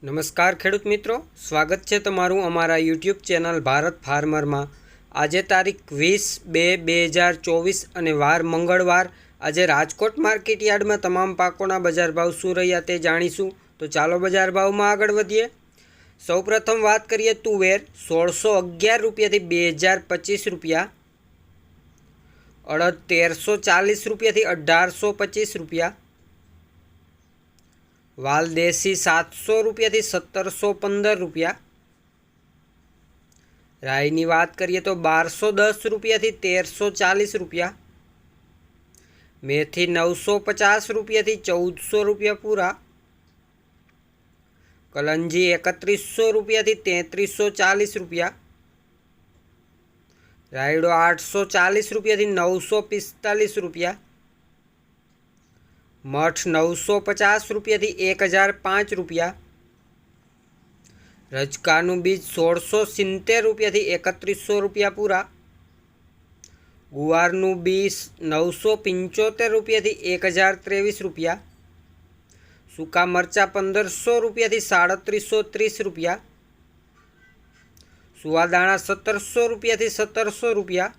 નમસ્કાર ખેડૂત મિત્રો, સ્વાગત છે તમારું અમારા યુટ્યુબ ચેનલ ભારત ફાર્મરમાં। આજે તારીખ 20/2/2024 અને વાર મંગળવાર। આજે રાજકોટ માર્કેટ યાર્ડમાં તમામ પાકોના બજાર ભાવ શું રહ્યા તે જાણીશું। તો ચાલો બજાર ભાવમાં આગળ વધીએ। સૌપ્રથમ વાત કરીએ તુવેર 1611 રૂપિયાથી 2025 રૂપિયા, અડદ 1340 રૂપિયાથી 1825 રૂપિયા, वाल देशी 700 रुपया 1715 रुपया। राईनी बात करिए तो 1210 रुपया 1340 रुपया। मेथी 950 रुपया 1400 रुपया पूरा। कलंजी 3100 रुपया 3340 रुपया। रायडो 840 रुपया 945 रुपया। मठ 950 रुपया 1005 रुपया। रजकानु बीज 1670 रुपया 3100 रुपया पूरा। गुवारनु बीज 975 रुपया 1023 रुपया। सूका मरचा 1500 रुपया 3730 रुपया। सुवादाणा 1700 रुपया 1700 रुपया।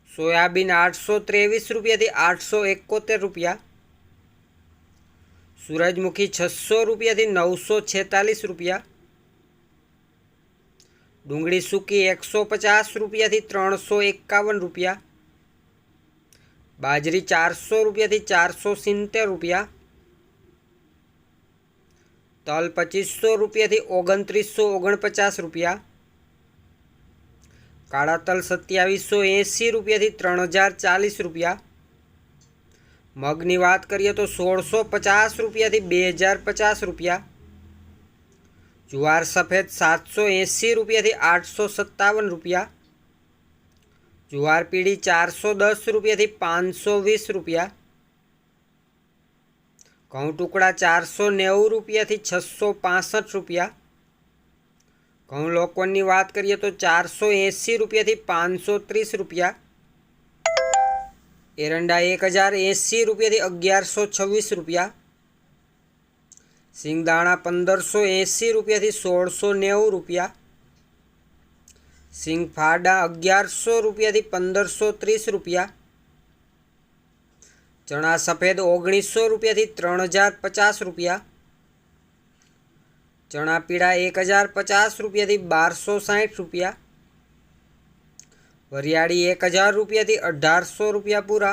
सोयाबीन 823 रुपया 871 रुपया। सूरजमुखी 600 रुपया 946 रुपया। डूंगળી सूकी 150 रुपया 351 रुपया। बाजरी 400 रुपया 470 रुपया। तल 2500 रुपया 2949 रुपया। काळा तल 2780 रुपया 3040 रुपया। मगनी बात करिए तो 1650 रुपया 2050 रुपया। जुवार सफेद 780 रुपया 857 रुपया। जुवार पीड़ी 410 रुपया 520 रुपया। घऊं टुकड़ा 490 रुपया 665 रुपया। घऊं लोकोनी बात करिए तो 480 रुपया 530 रुपया। एरंडा 1080 रुपया 1126 रुपया। सींगदाणा 1580 रुपया 1690 रुपया। सींगफाड़ा 1100 रुपया 1530 रुपया। चना सफेद 1900 रुपया 3050 रुपया। चना पीड़ा 1050 रुपया 1260 रुपया। वरियाड़ी 1000 रुपया 1800 रुपया पूरा।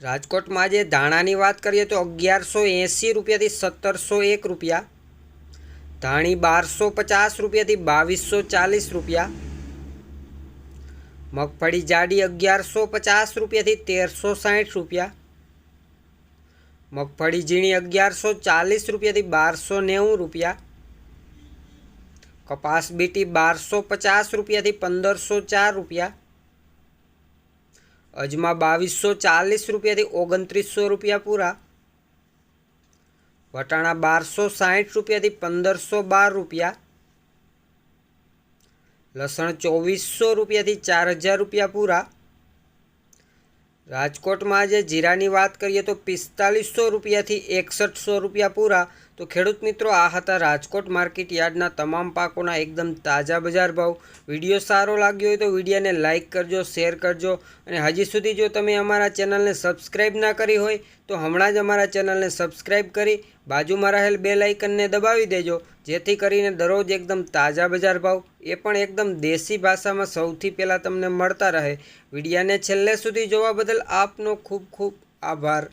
राजकोट में आज धाणा की बात करिए तो 1180 रुपया 1701 रुपया। धाणी 1250 रुपया 2240 रुपया। मगफड़ी जाडी 1150 रुपया 1360 रुपया। मगफड़ी झीणी 1140 रुपया 1290 रुपया। कपास बीटी 1250 रुपया 1504 रुपया। अजमा 2240 रुपया 2900 रुपया पूरा। वटाणा 1260 रुपया 1512 रुपया। लसण 2400 रुपया 4000 रुपया पूरा। राजकोट में आज जीरा की बात करिए तो 4500 रुपया 6100 रुपया पूरा। तो खेडूत मित्रों आ हता राजकोट मार्केट यार्डना तमाम पाकोना एकदम ताजा बजार भाव। विडियो सारो लाग्यो हो तो विडियो ने लाइक करजो, शेर करजो और हजी सुधी जो तमे अमारा चेनल ने सब्सक्राइब ना करी होय तो हमणां ज अमारा चेनल ने सब्सक्राइब करी बाजुमां रहेल बेल आइकन ने दबावी देजो, जेथी करीने दररोज एकदम ताजा बजार भाव ए पण एकदम देशी भाषा में सौथी पहला तमने मळता रहे। विडियो ने छेल्ले सुधी जोवा बदल आपनो खूब खूब आभार।